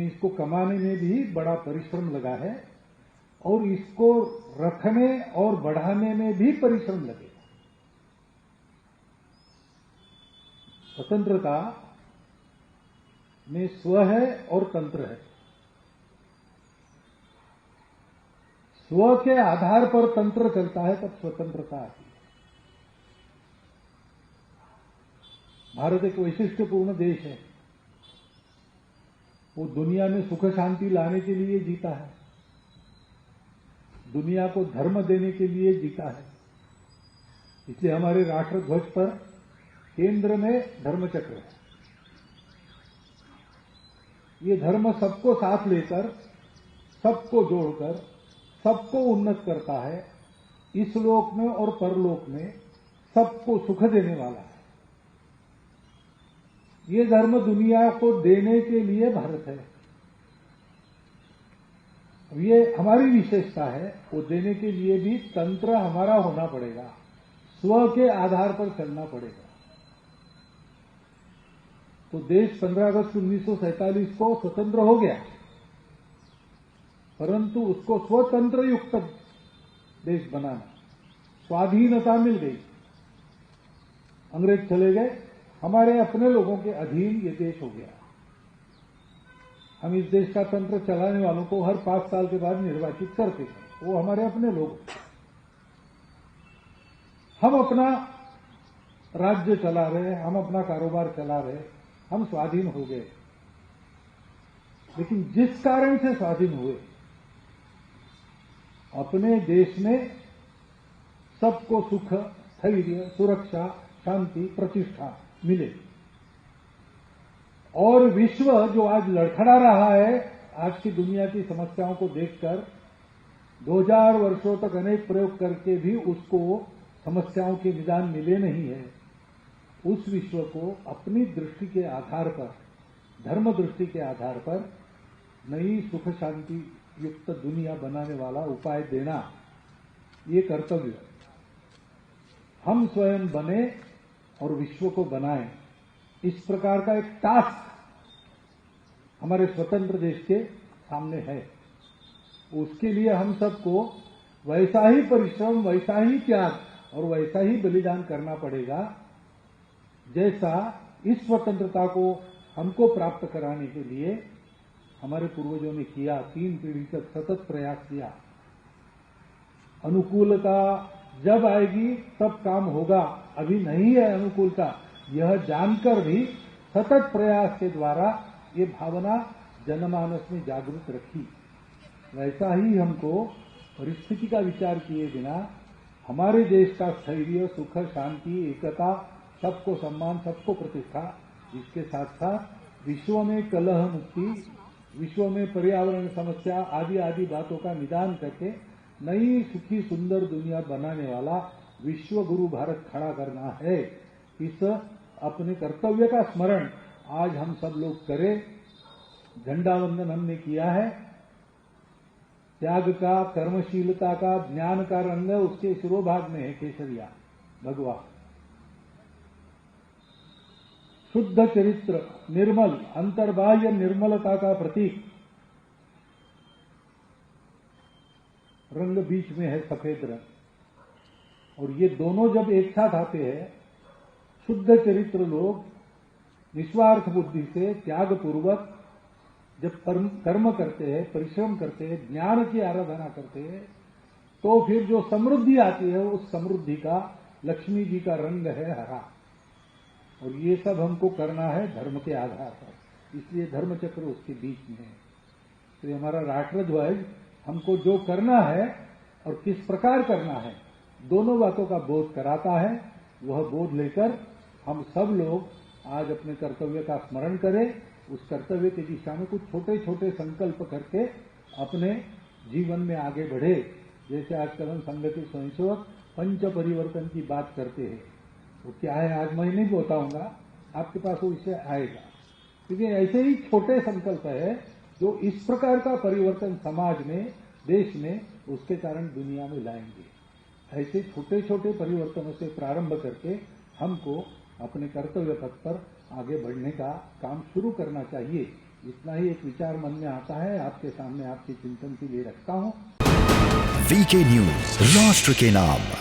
इसको कमाने में भी बड़ा परिश्रम लगा है और इसको रखने और बढ़ाने में भी परिश्रम लगेगा। स्वतंत्रता में स्व है और तंत्र है। स्व के आधार पर तंत्र चलता है तब स्वतंत्रता आती है। भारत एक वैशिष्ट्यपूर्ण देश है। वो दुनिया में सुख शांति लाने के लिए जीता है, दुनिया को धर्म देने के लिए जीता है। इसलिए हमारे राष्ट्र ध्वज पर केंद्र में धर्मचक्र है। ये धर्म सबको साथ लेकर, सबको जोड़कर, सबको उन्नत करता है। इस लोक में और परलोक में सबको सुख देने वाला है। ये धर्म दुनिया को देने के लिए भारत है। ये हमारी विशेषता है। वो देने के लिए भी तंत्र हमारा होना पड़ेगा, स्व के आधार पर चलना पड़ेगा। तो देश 15 अगस्त 1947 को स्वतंत्र हो गया, परंतु उसको स्वतंत्र युक्त देश बनाना, स्वाधीनता मिल गई। अंग्रेज चले गए, हमारे अपने लोगों के अधीन ये देश हो गया। हम इस देश का तंत्र चलाने वालों को हर 5 साल के बाद निर्वाचित करते थे। वो हमारे अपने लोग। हम अपना राज्य चला रहे, हम अपना कारोबार चला रहे, हम स्वाधीन हो गए। लेकिन जिस कारण से स्वाधीन हुए, अपने देश में सबको सुख, स्थैर्य, सुरक्षा, शांति, प्रतिष्ठा मिले। और विश्व जो आज लड़खड़ा रहा है, आज की दुनिया की समस्याओं को देखकर 2000 वर्षों तक अनेक प्रयोग करके भी उसको समस्याओं के निदान मिले नहीं है। उस विश्व को अपनी दृष्टि के आधार पर, धर्म दृष्टि के आधार पर नई सुख शांति युक्त दुनिया बनाने वाला उपाय देना, ये कर्तव्य हम स्वयं बने और विश्व को बनाएं। इस प्रकार का एक टास्क हमारे स्वतंत्र देश के सामने है। उसके लिए हम सबको वैसा ही परिश्रम, वैसा ही त्याग और वैसा ही बलिदान करना पड़ेगा जैसा इस स्वतंत्रता को हमको प्राप्त कराने के लिए हमारे पूर्वजों ने किया। 3 पीढ़ी तक सतत प्रयास किया। अनुकूलता जब आएगी तब काम होगा, अभी नहीं है अनुकूलता, यह जानकर भी सतत प्रयास के द्वारा ये भावना जनमानस में जागृत रखी। वैसा ही हमको परिस्थिति का विचार किए बिना हमारे देश का स्थैर्य, सुख, शांति, एकता, सबको सम्मान, सबको प्रतिष्ठा, इसके साथ साथ विश्व में कलह मुक्ति, विश्व में पर्यावरण समस्या आदि आदि बातों का निदान करके नई सुखी सुंदर दुनिया बनाने वाला विश्व गुरु भारत खड़ा करना है। इस अपने कर्तव्य का स्मरण आज हम सब लोग करें। झंडा वंदन हमने किया है। त्याग का, कर्मशीलता का, ज्ञान का रंग उसके शिरोभाग में है, केसरिया भगवा। शुद्ध चरित्र, निर्मल, अंतर्बाह्य निर्मलता का प्रतीक रंग बीच में है, सफेद रंग। और ये दोनों जब एक साथ आते हैं, शुद्ध चरित्र लोग निस्वार्थ बुद्धि से त्याग पूर्वक जब कर्म करते हैं, परिश्रम करते हैं, ज्ञान की आराधना करते हैं, तो फिर जो समृद्धि आती है उस समृद्धि का लक्ष्मी जी का रंग है हरा। और ये सब हमको करना है धर्म के आधार पर, इसलिए धर्म चक्र उसके बीच में है। तो ये हमारा राष्ट्र ध्वज हमको जो करना है और किस प्रकार करना है, दोनों बातों का बोध कराता है। वह बोध लेकर हम सब लोग आज अपने कर्तव्य का स्मरण करें। उस कर्तव्य की दिशा में कुछ छोटे छोटे संकल्प करके अपने जीवन में आगे बढ़े। जैसे आजकल हम संघ के स्वयंसेवक पंच परिवर्तन की बात करते हैं, वो क्या है आज मैं नहीं बताऊंगा, आपके पास वो विषय आएगा। क्योंकि ऐसे ही छोटे संकल्प है जो इस प्रकार का परिवर्तन समाज में, देश में, उसके कारण दुनिया में लाएंगे। ऐसे छोटे छोटे परिवर्तनों से प्रारंभ करके हमको अपने कर्तव्य पथ पर आगे बढ़ने का काम शुरू करना चाहिए। इतना ही एक विचार मन में आता है, आपके सामने आपके चिंतन के लिए रखता हूं। वीके न्यूज, राष्ट्र के नाम।